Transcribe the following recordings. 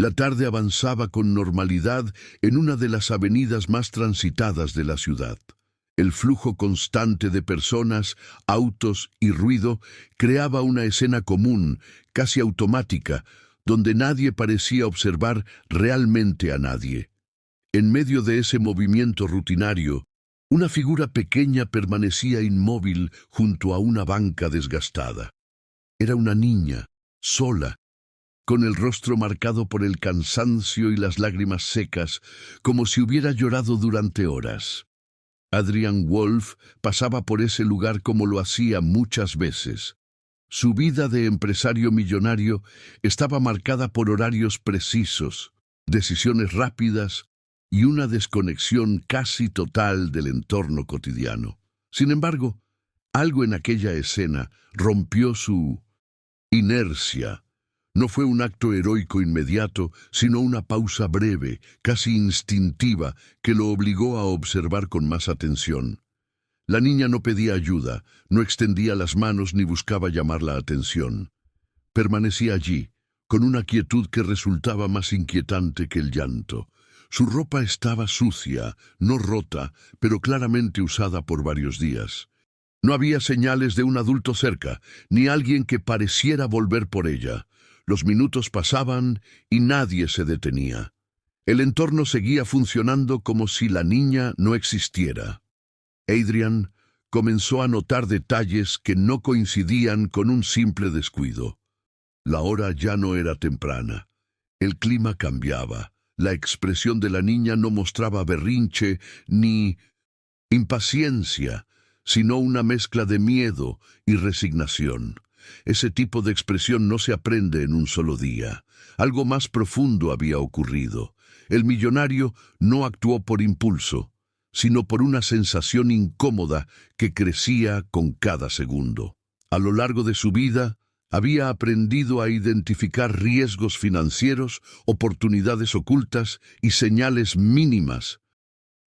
La tarde avanzaba con normalidad en una de las avenidas más transitadas de la ciudad. El flujo constante de personas, autos y ruido creaba una escena común, casi automática, donde nadie parecía observar realmente a nadie. En medio de ese movimiento rutinario, una figura pequeña permanecía inmóvil junto a una banca desgastada. Era una niña, sola, con el rostro marcado por el cansancio y las lágrimas secas, como si hubiera llorado durante horas. Adrian Wolf pasaba por ese lugar como lo hacía muchas veces. Su vida de empresario millonario estaba marcada por horarios precisos, decisiones rápidas y una desconexión casi total del entorno cotidiano. Sin embargo, algo en aquella escena rompió su inercia. No fue un acto heroico inmediato, sino una pausa breve, casi instintiva, que lo obligó a observar con más atención. La niña no pedía ayuda, no extendía las manos ni buscaba llamar la atención. Permanecía allí, con una quietud que resultaba más inquietante que el llanto. Su ropa estaba sucia, no rota, pero claramente usada por varios días. No había señales de un adulto cerca, ni alguien que pareciera volver por ella. Los minutos pasaban y nadie se detenía. El entorno seguía funcionando como si la niña no existiera. Adrian comenzó a notar detalles que no coincidían con un simple descuido. La hora ya no era temprana. El clima cambiaba. La expresión de la niña no mostraba berrinche ni impaciencia, sino una mezcla de miedo y resignación. Ese tipo de expresión no se aprende en un solo día. Algo más profundo había ocurrido. El millonario no actuó por impulso, sino por una sensación incómoda que crecía con cada segundo. A lo largo de su vida, había aprendido a identificar riesgos financieros, oportunidades ocultas y señales mínimas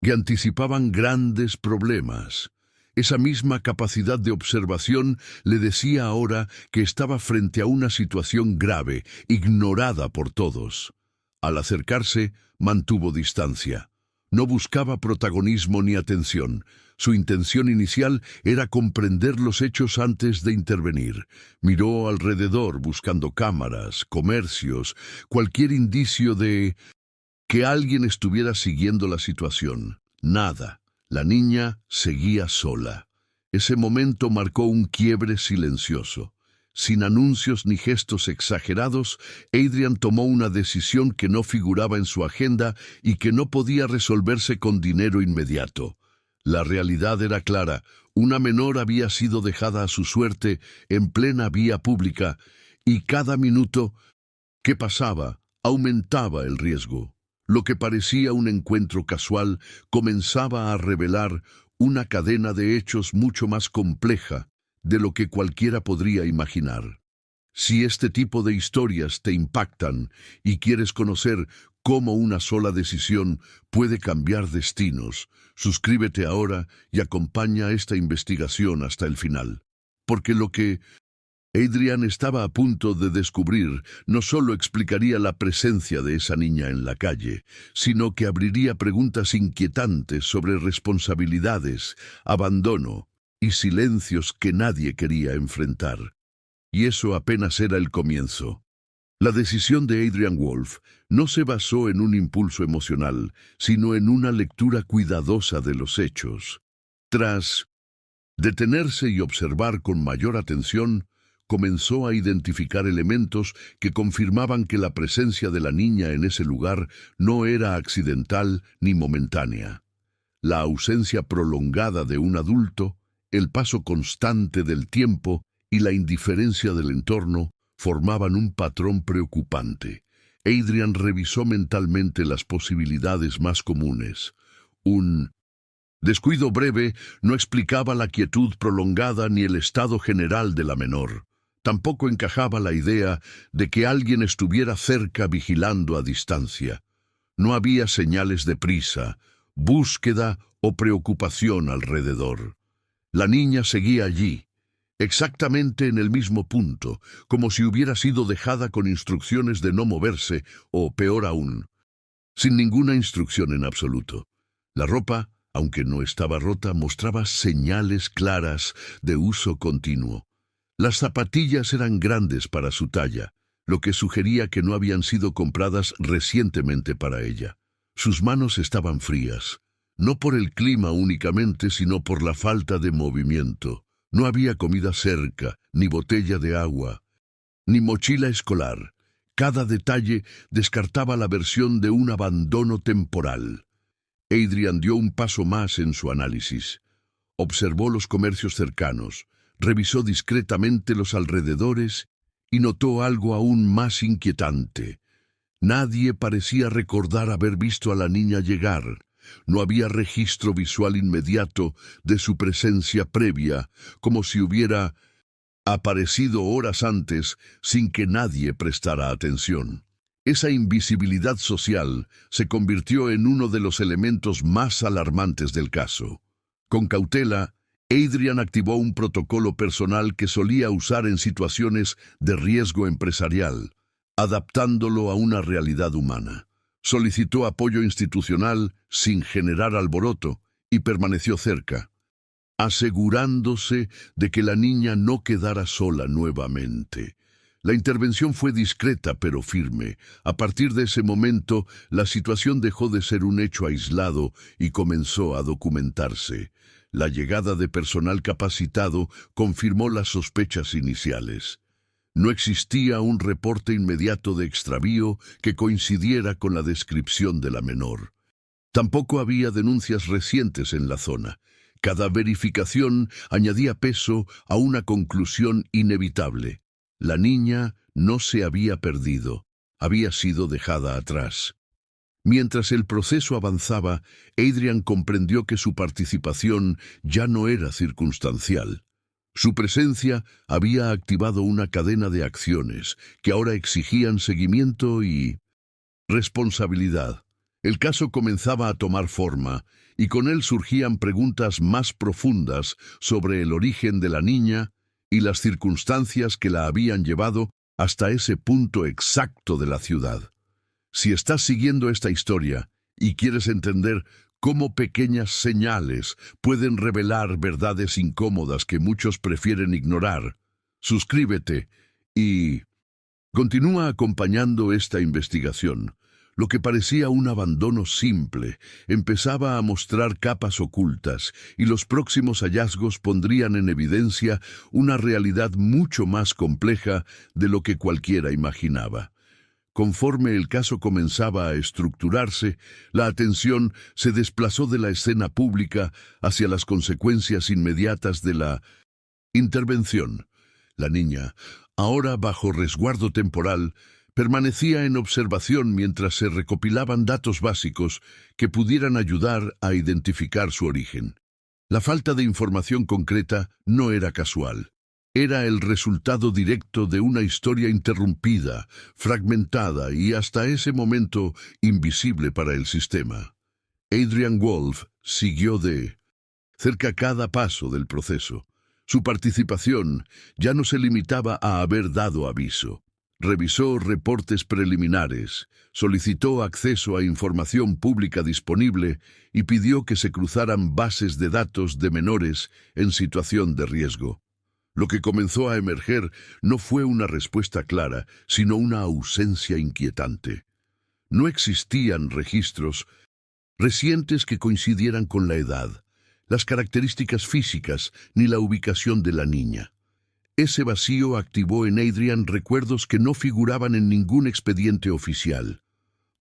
que anticipaban grandes problemas. Esa misma capacidad de observación le decía ahora que estaba frente a una situación grave, ignorada por todos. Al acercarse, mantuvo distancia. No buscaba protagonismo ni atención. Su intención inicial era comprender los hechos antes de intervenir. Miró alrededor buscando cámaras, comercios, cualquier indicio de que alguien estuviera siguiendo la situación. Nada. La niña seguía sola. Ese momento marcó un quiebre silencioso. Sin anuncios ni gestos exagerados, Adrian tomó una decisión que no figuraba en su agenda y que no podía resolverse con dinero inmediato. La realidad era clara. Una menor había sido dejada a su suerte en plena vía pública y cada minuto que pasaba aumentaba el riesgo. Lo que parecía un encuentro casual comenzaba a revelar una cadena de hechos mucho más compleja de lo que cualquiera podría imaginar. Si este tipo de historias te impactan y quieres conocer cómo una sola decisión puede cambiar destinos, suscríbete ahora y acompaña esta investigación hasta el final. Porque lo que Adrian estaba a punto de descubrir no solo explicaría la presencia de esa niña en la calle, sino que abriría preguntas inquietantes sobre responsabilidades, abandono y silencios que nadie quería enfrentar. Y eso apenas era el comienzo. La decisión de Adrian Wolf no se basó en un impulso emocional, sino en una lectura cuidadosa de los hechos. Tras detenerse y observar con mayor atención, comenzó a identificar elementos que confirmaban que la presencia de la niña en ese lugar no era accidental ni momentánea. La ausencia prolongada de un adulto, el paso constante del tiempo y la indiferencia del entorno formaban un patrón preocupante. Adrian revisó mentalmente las posibilidades más comunes. Un descuido breve no explicaba la quietud prolongada ni el estado general de la menor. Tampoco encajaba la idea de que alguien estuviera cerca vigilando a distancia. No había señales de prisa, búsqueda o preocupación alrededor. La niña seguía allí, exactamente en el mismo punto, como si hubiera sido dejada con instrucciones de no moverse, o peor aún, sin ninguna instrucción en absoluto. La ropa, aunque no estaba rota, mostraba señales claras de uso continuo. Las zapatillas eran grandes para su talla, lo que sugería que no habían sido compradas recientemente para ella. Sus manos estaban frías, no por el clima únicamente, sino por la falta de movimiento. No había comida cerca, ni botella de agua, ni mochila escolar. Cada detalle descartaba la versión de un abandono temporal. Adrian dio un paso más en su análisis. Observó los comercios cercanos, revisó discretamente los alrededores y notó algo aún más inquietante. Nadie parecía recordar haber visto a la niña llegar. No había registro visual inmediato de su presencia previa, como si hubiera aparecido horas antes sin que nadie prestara atención. Esa invisibilidad social se convirtió en uno de los elementos más alarmantes del caso. Con cautela, Adrian activó un protocolo personal que solía usar en situaciones de riesgo empresarial, adaptándolo a una realidad humana. Solicitó apoyo institucional sin generar alboroto y permaneció cerca, asegurándose de que la niña no quedara sola nuevamente. La intervención fue discreta pero firme. A partir de ese momento, la situación dejó de ser un hecho aislado y comenzó a documentarse. La llegada de personal capacitado confirmó las sospechas iniciales. No existía un reporte inmediato de extravío que coincidiera con la descripción de la menor. Tampoco había denuncias recientes en la zona. Cada verificación añadía peso a una conclusión inevitable. La niña no se había perdido, había sido dejada atrás. Mientras el proceso avanzaba, Adrian comprendió que su participación ya no era circunstancial. Su presencia había activado una cadena de acciones que ahora exigían seguimiento y responsabilidad. El caso comenzaba a tomar forma, y con él surgían preguntas más profundas sobre el origen de la niña y las circunstancias que la habían llevado hasta ese punto exacto de la ciudad. Si estás siguiendo esta historia y quieres entender cómo pequeñas señales pueden revelar verdades incómodas que muchos prefieren ignorar, suscríbete y continúa acompañando esta investigación. Lo que parecía un abandono simple empezaba a mostrar capas ocultas, y los próximos hallazgos pondrían en evidencia una realidad mucho más compleja de lo que cualquiera imaginaba. Conforme el caso comenzaba a estructurarse, la atención se desplazó de la escena pública hacia las consecuencias inmediatas de la intervención. La niña, ahora bajo resguardo temporal, permanecía en observación mientras se recopilaban datos básicos que pudieran ayudar a identificar su origen. La falta de información concreta no era casual. Era el resultado directo de una historia interrumpida, fragmentada y hasta ese momento invisible para el sistema. Adrian Wolf siguió de cerca cada paso del proceso. Su participación ya no se limitaba a haber dado aviso. Revisó reportes preliminares, solicitó acceso a información pública disponible y pidió que se cruzaran bases de datos de menores en situación de riesgo. Lo que comenzó a emerger no fue una respuesta clara, sino una ausencia inquietante. No existían registros recientes que coincidieran con la edad, las características físicas ni la ubicación de la niña. Ese vacío activó en Adrian recuerdos que no figuraban en ningún expediente oficial.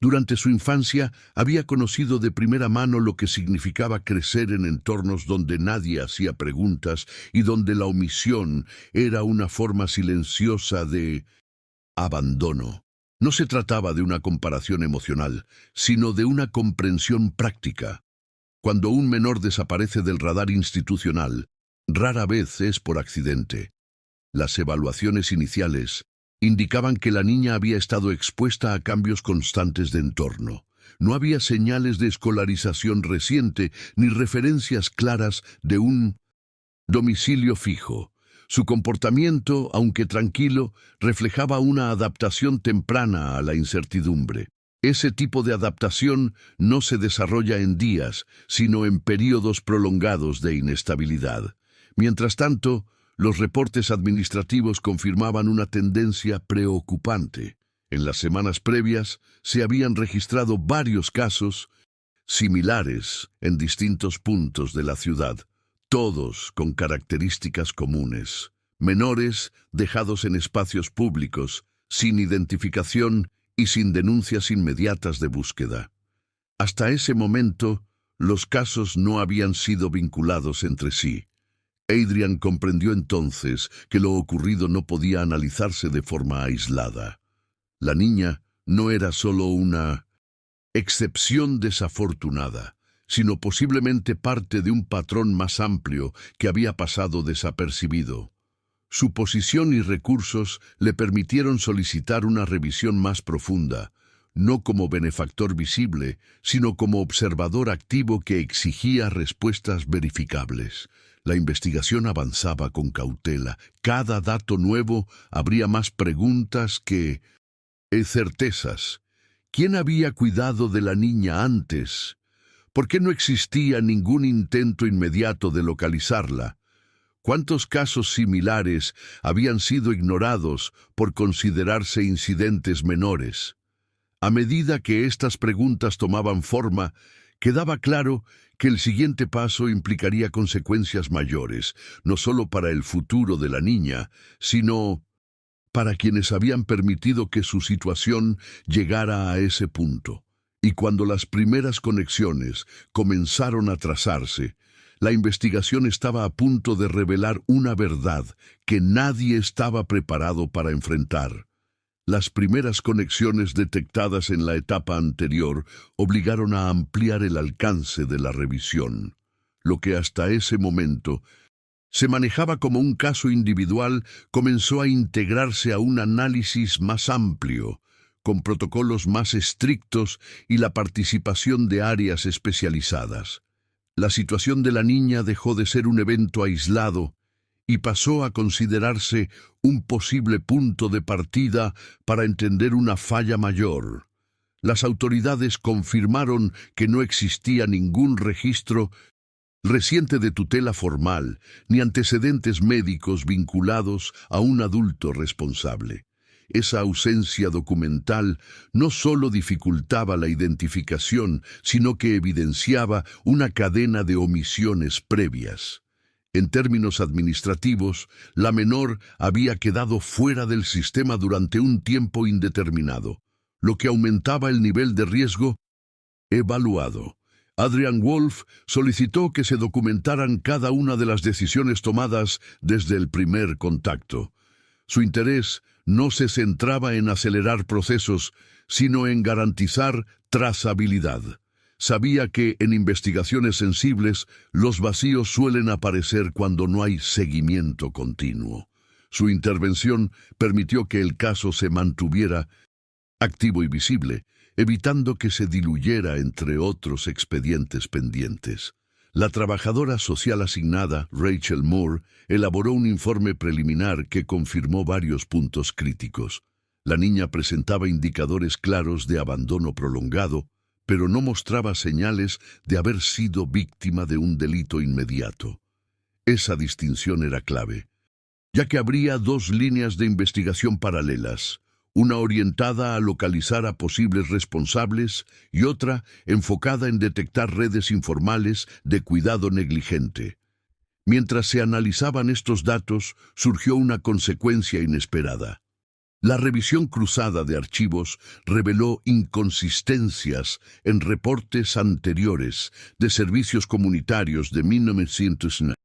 Durante su infancia había conocido de primera mano lo que significaba crecer en entornos donde nadie hacía preguntas y donde la omisión era una forma silenciosa de abandono. No se trataba de una comparación emocional, sino de una comprensión práctica. Cuando un menor desaparece del radar institucional, rara vez es por accidente. Las evaluaciones iniciales indicaban que la niña había estado expuesta a cambios constantes de entorno. No había señales de escolarización reciente ni referencias claras de un domicilio fijo. Su comportamiento, aunque tranquilo, reflejaba una adaptación temprana a la incertidumbre. Ese tipo de adaptación no se desarrolla en días, sino en períodos prolongados de inestabilidad. Mientras tanto, los reportes administrativos confirmaban una tendencia preocupante. En las semanas previas se habían registrado varios casos similares en distintos puntos de la ciudad, todos con características comunes. Menores dejados en espacios públicos, sin identificación y sin denuncias inmediatas de búsqueda. Hasta ese momento, los casos no habían sido vinculados entre sí. Adrian comprendió entonces que lo ocurrido no podía analizarse de forma aislada. La niña no era solo una excepción desafortunada, sino posiblemente parte de un patrón más amplio que había pasado desapercibido. Su posición y recursos le permitieron solicitar una revisión más profunda, no como benefactor visible, sino como observador activo que exigía respuestas verificables. La investigación avanzaba con cautela. Cada dato nuevo abría más preguntas que certezas. ¿Quién había cuidado de la niña antes? ¿Por qué no existía ningún intento inmediato de localizarla? ¿Cuántos casos similares habían sido ignorados por considerarse incidentes menores? A medida que estas preguntas tomaban forma, quedaba claro que el siguiente paso implicaría consecuencias mayores, no solo para el futuro de la niña, sino para quienes habían permitido que su situación llegara a ese punto. Y cuando las primeras conexiones comenzaron a trazarse, la investigación estaba a punto de revelar una verdad que nadie estaba preparado para enfrentar. Las primeras conexiones detectadas en la etapa anterior obligaron a ampliar el alcance de la revisión. Lo que hasta ese momento se manejaba como un caso individual comenzó a integrarse a un análisis más amplio, con protocolos más estrictos y la participación de áreas especializadas. La situación de la niña dejó de ser un evento aislado y pasó a considerarse un posible punto de partida para entender una falla mayor. Las autoridades confirmaron que no existía ningún registro reciente de tutela formal ni antecedentes médicos vinculados a un adulto responsable. Esa ausencia documental no solo dificultaba la identificación, sino que evidenciaba una cadena de omisiones previas. En términos administrativos, la menor había quedado fuera del sistema durante un tiempo indeterminado, lo que aumentaba el nivel de riesgo evaluado. Adrian Wolf solicitó que se documentaran cada una de las decisiones tomadas desde el primer contacto. Su interés no se centraba en acelerar procesos, sino en garantizar trazabilidad. Sabía que en investigaciones sensibles los vacíos suelen aparecer cuando no hay seguimiento continuo. Su intervención permitió que el caso se mantuviera activo y visible, evitando que se diluyera entre otros expedientes pendientes. La trabajadora social asignada, Rachel Moore, elaboró un informe preliminar que confirmó varios puntos críticos. La niña presentaba indicadores claros de abandono prolongado, pero no mostraba señales de haber sido víctima de un delito inmediato. Esa distinción era clave, ya que habría dos líneas de investigación paralelas, una orientada a localizar a posibles responsables y otra enfocada en detectar redes informales de cuidado negligente. Mientras se analizaban estos datos, surgió una consecuencia inesperada. La revisión cruzada de archivos reveló inconsistencias en reportes anteriores de servicios comunitarios de 1990.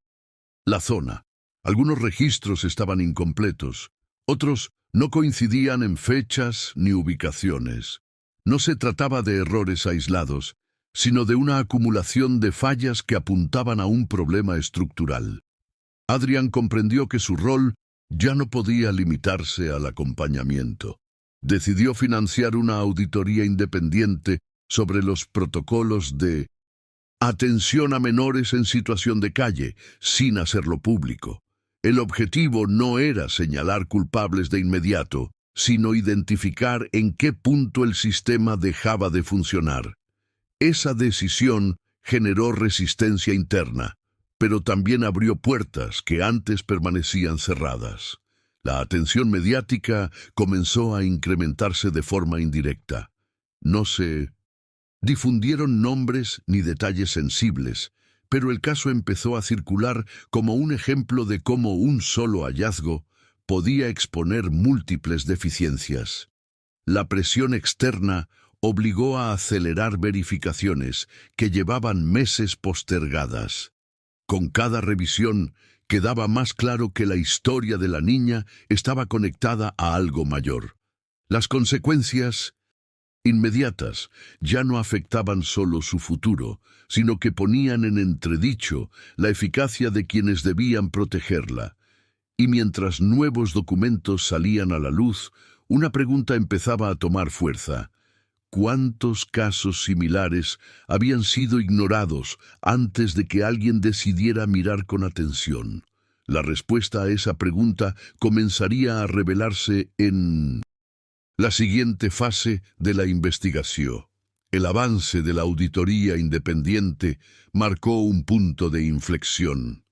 La zona. Algunos registros estaban incompletos, otros no coincidían en fechas ni ubicaciones. No se trataba de errores aislados, sino de una acumulación de fallas que apuntaban a un problema estructural. Adrian comprendió que su rol ya no podía limitarse al acompañamiento. Decidió financiar una auditoría independiente sobre los protocolos de atención a menores en situación de calle, sin hacerlo público. El objetivo no era señalar culpables de inmediato, sino identificar en qué punto el sistema dejaba de funcionar. Esa decisión generó resistencia interna, pero también abrió puertas que antes permanecían cerradas. La atención mediática comenzó a incrementarse de forma indirecta. No se difundieron nombres ni detalles sensibles, pero el caso empezó a circular como un ejemplo de cómo un solo hallazgo podía exponer múltiples deficiencias. La presión externa obligó a acelerar verificaciones que llevaban meses postergadas. Con cada revisión quedaba más claro que la historia de la niña estaba conectada a algo mayor. Las consecuencias inmediatas ya no afectaban solo su futuro, sino que ponían en entredicho la eficacia de quienes debían protegerla. Y mientras nuevos documentos salían a la luz, una pregunta empezaba a tomar fuerza. ¿Cuántos casos similares habían sido ignorados antes de que alguien decidiera mirar con atención? La respuesta a esa pregunta comenzaría a revelarse en la siguiente fase de la investigación. El avance de la auditoría independiente marcó un punto de inflexión.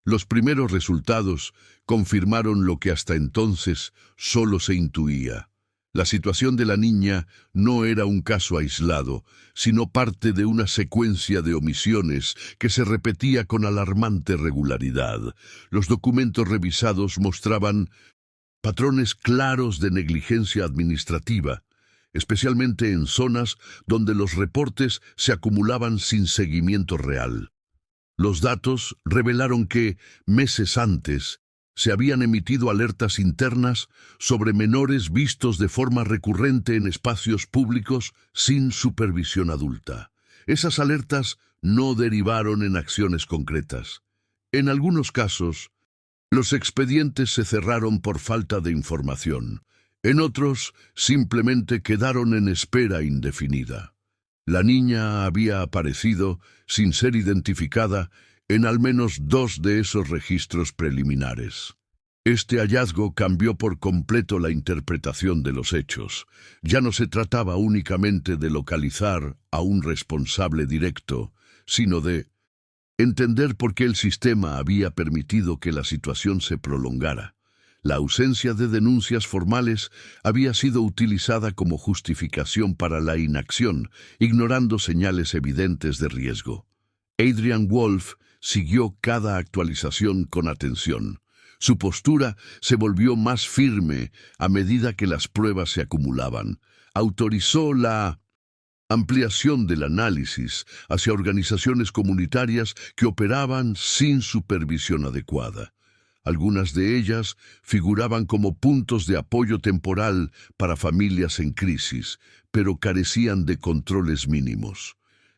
Los primeros resultados confirmaron lo que hasta entonces solo se intuía. La situación de la niña no era un caso aislado, sino parte de una secuencia de omisiones que se repetía con alarmante regularidad. Los documentos revisados mostraban patrones claros de negligencia administrativa, especialmente en zonas donde los reportes se acumulaban sin seguimiento real. Los datos revelaron que, meses antes, se habían emitido alertas internas sobre menores vistos de forma recurrente en espacios públicos sin supervisión adulta. Esas alertas no derivaron en acciones concretas. En algunos casos, los expedientes se cerraron por falta de información. En otros, simplemente quedaron en espera indefinida. La niña había aparecido, sin ser identificada, en al menos 2 de esos registros preliminares. Este hallazgo cambió por completo la interpretación de los hechos. Ya no se trataba únicamente de localizar a un responsable directo, sino de entender por qué el sistema había permitido que la situación se prolongara. La ausencia de denuncias formales había sido utilizada como justificación para la inacción, ignorando señales evidentes de riesgo. Adrian Wolf siguió cada actualización con atención. Su postura se volvió más firme a medida que las pruebas se acumulaban. Autorizó la ampliación del análisis hacia organizaciones comunitarias que operaban sin supervisión adecuada. Algunas de ellas figuraban como puntos de apoyo temporal para familias en crisis, pero carecían de controles mínimos.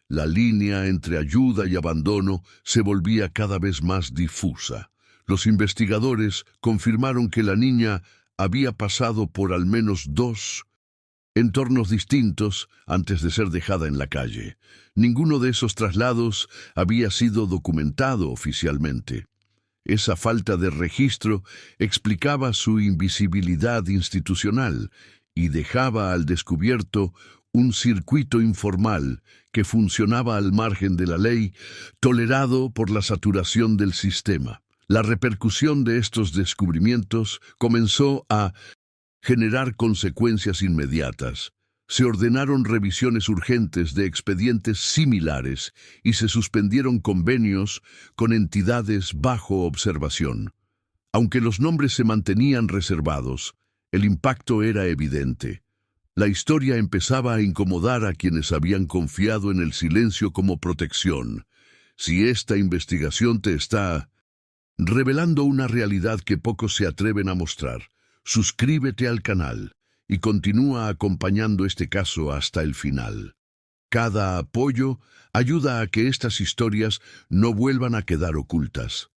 La línea entre ayuda y abandono se volvía cada vez más difusa. Los investigadores confirmaron que la niña había pasado por al menos 2 entornos distintos antes de ser dejada en la calle. Ninguno de esos traslados había sido documentado oficialmente. Esa falta de registro explicaba su invisibilidad institucional y dejaba al descubierto un circuito informal que funcionaba al margen de la ley, tolerado por la saturación del sistema. La repercusión de estos descubrimientos comenzó a generar consecuencias inmediatas. Se ordenaron revisiones urgentes de expedientes similares y se suspendieron convenios con entidades bajo observación. Aunque los nombres se mantenían reservados, el impacto era evidente. La historia empezaba a incomodar a quienes habían confiado en el silencio como protección. Si esta investigación te está revelando una realidad que pocos se atreven a mostrar, suscríbete al canal y continúa acompañando este caso hasta el final. Cada apoyo ayuda a que estas historias no vuelvan a quedar ocultas.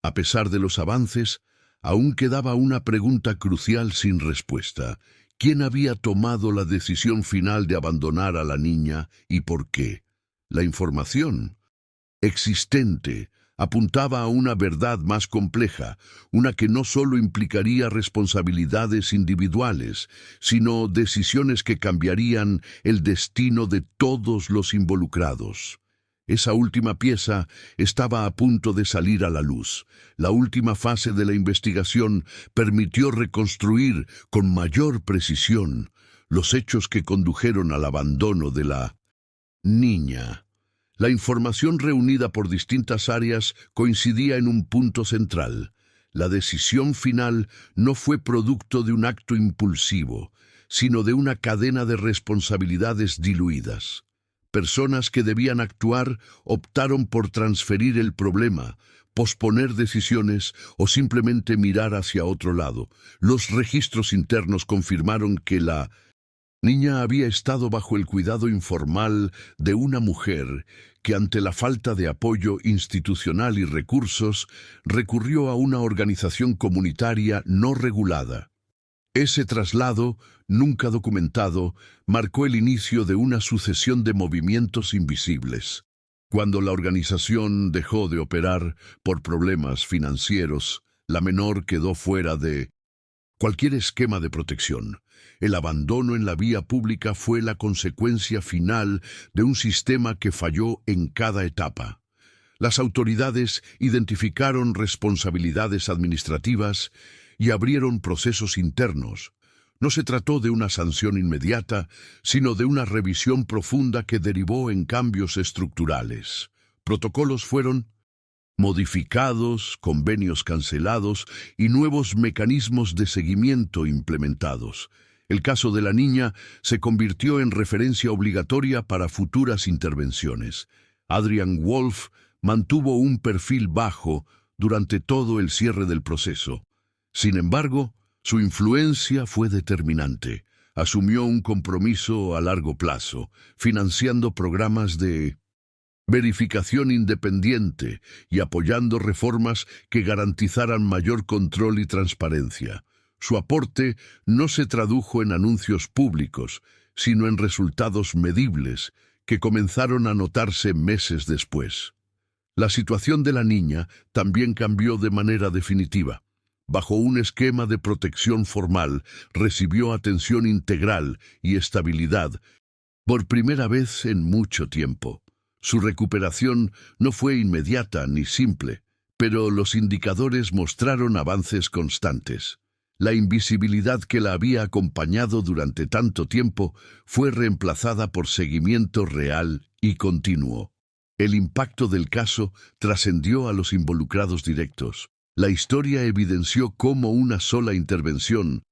A pesar de los avances, aún quedaba una pregunta crucial sin respuesta. ¿Quién había tomado la decisión final de abandonar a la niña y por qué? La información existente Apuntaba a una verdad más compleja, una que no solo implicaría responsabilidades individuales, sino decisiones que cambiarían el destino de todos los involucrados. Esa última pieza estaba a punto de salir a la luz. La última fase de la investigación permitió reconstruir con mayor precisión los hechos que condujeron al abandono de la niña. La información reunida por distintas áreas coincidía en un punto central. La decisión final no fue producto de un acto impulsivo, sino de una cadena de responsabilidades diluidas. Personas que debían actuar optaron por transferir el problema, posponer decisiones o simplemente mirar hacia otro lado. Los registros internos confirmaron que la niña había estado bajo el cuidado informal de una mujer que, ante la falta de apoyo institucional y recursos, recurrió a una organización comunitaria no regulada. Ese traslado, nunca documentado, marcó el inicio de una sucesión de movimientos invisibles. Cuando la organización dejó de operar por problemas financieros, la menor quedó fuera de cualquier esquema de protección. El abandono en la vía pública fue la consecuencia final de un sistema que falló en cada etapa. Las autoridades identificaron responsabilidades administrativas y abrieron procesos internos. No se trató de una sanción inmediata, sino de una revisión profunda que derivó en cambios estructurales. Protocolos fueron modificados, convenios cancelados y nuevos mecanismos de seguimiento implementados. El caso de la niña se convirtió en referencia obligatoria para futuras intervenciones. Adrian Wolf mantuvo un perfil bajo durante todo el cierre del proceso. Sin embargo, su influencia fue determinante. Asumió un compromiso a largo plazo, financiando programas de verificación independiente y apoyando reformas que garantizaran mayor control y transparencia. Su aporte no se tradujo en anuncios públicos, sino en resultados medibles que comenzaron a notarse meses después. La situación de la niña también cambió de manera definitiva. Bajo un esquema de protección formal, recibió atención integral y estabilidad por primera vez en mucho tiempo. Su recuperación no fue inmediata ni simple, pero los indicadores mostraron avances constantes. La invisibilidad que la había acompañado durante tanto tiempo fue reemplazada por seguimiento real y continuo. El impacto del caso trascendió a los involucrados directos. La historia evidenció cómo una sola intervención,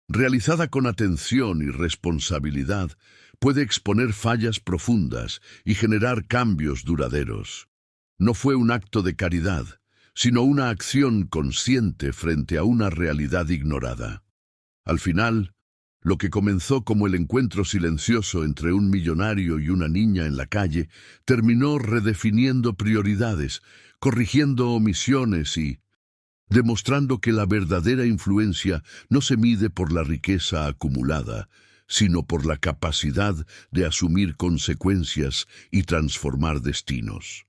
realizada con atención y responsabilidad, puede exponer fallas profundas y generar cambios duraderos. No fue un acto de caridad, sino una acción consciente frente a una realidad ignorada. Al final, lo que comenzó como el encuentro silencioso entre un millonario y una niña en la calle, terminó redefiniendo prioridades, corrigiendo omisiones y demostrando que la verdadera influencia no se mide por la riqueza acumulada, sino por la capacidad de asumir consecuencias y transformar destinos.